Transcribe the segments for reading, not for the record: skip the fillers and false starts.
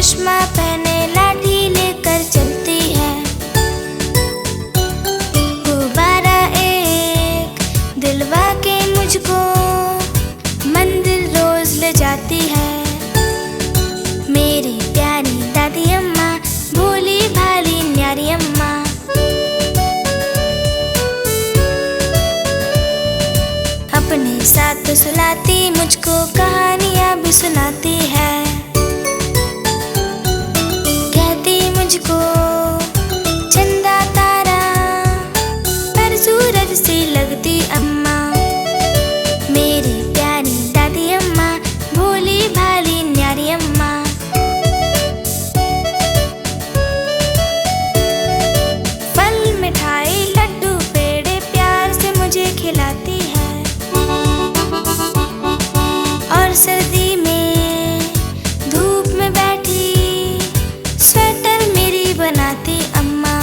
चश्मा पहने लाठी लेकर चलती है। गुब्बारा एक दिलवा के मुझको मंदिर रोज ले जाती है। मेरी प्यारी दादी अम्मा, भोली भाली न्यारी अम्मा। अपने साथ सुलाती, मुझको कहानियां भी सुनाती है। कहती मुझको चंदा तारा, पर सूरज सी लगती अम्मा। मेरी प्यारी दादी अम्मा, भोली भाली न्यारी अम्मा। फल मिठाई लड्डू पेड़े प्यार से मुझे खिलाती है। और सर्दी में धूप में बैठी स्वेटर मेरी बनाती अम्मा।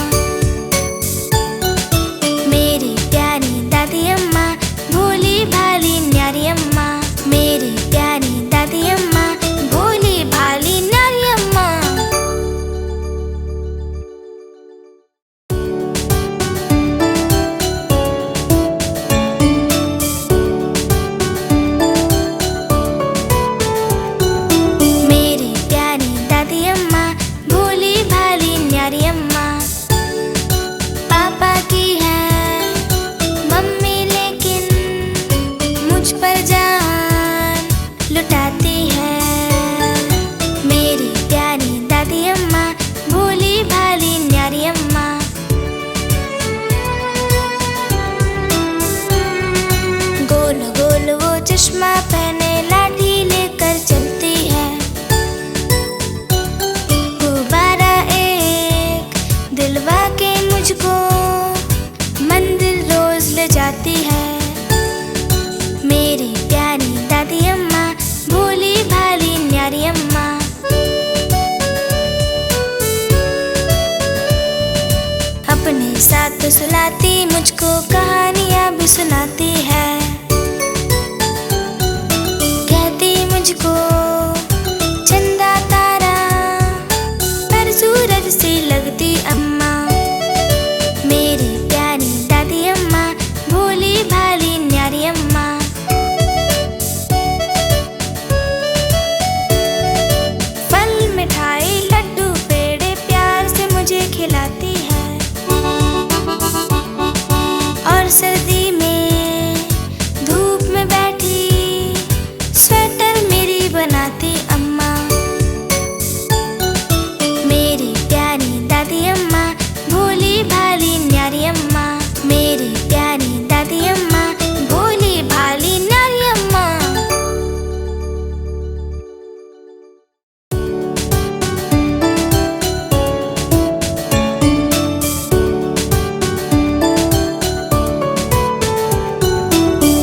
मेरी प्यारी दादी अम्मा, भोली भाली न्यारी अम्मा। मेरी प्यारी दादी अम्मा, भोली भाली न्यारी अम्मा। मेरी प्यारी दादी अम्मा, भोली भाली न्यारी अम्मा। पापा की है मम्मी लेकिन मुझ पर जान लुटाती है। मेरी प्यारी दादी अम्मा, भोली भाली न्यारी अम्मा। गोल गोल वो चश्मा पहने लाठी लेकर चलती है। गुब्बारा एक दिलवा के मुझको मंदिर रोज ले जाती है। मेरी प्यारी दादी अम्मा, भोली भाली न्यारी अम्मा। अपने साथ सुलाती, मुझको कहानियां भी सुनाती है। कहती मुझको चंदा तारा, पर सूरज सी लगती अम्मा। मेरी प्यारी दादी अम्मा, भोली भाली न्यारी अम्मा। फल मिठाई लड्डू पेड़े प्यार से मुझे खिलाती है। और सर्दी में धूप में बैठी स्वेटर मेरी बनाती अम्मा। मेरी प्यारी दादी अम्मा, भोली भाली न्यारी अम्मा। मेरी प्यारी दादी अम्मा, भोली भाली न्यारी अम्मा।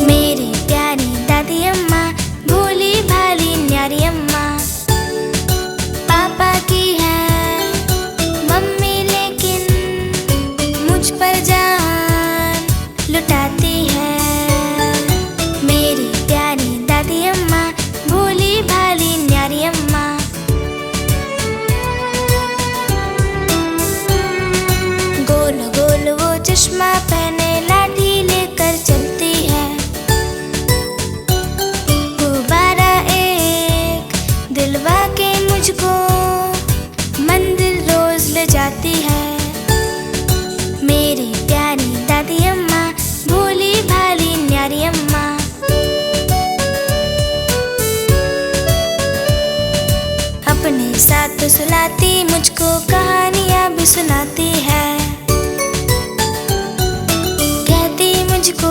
मेरी प्यारी दादी अम्मा, भोली भाली न्यारी अम्मा। पापा की है मम्मी लेकिन मुझ पर जान लुटाती है। मेरी प्यारी दादी अम्मा, भोली भाली न्यारी अम्मा। गोल गोल वो चश्मा पहने लाठी लेकर चलती है। गुब्बारा एक दिलवा के मुझको मंदिर रोज ले जाती है। मेरी प्यारी दादी अम्मा, भोली भाली न्यारी अम्मा। अपने साथ सुलाती, मुझको कहानियां भी सुनाती है। कहती मुझको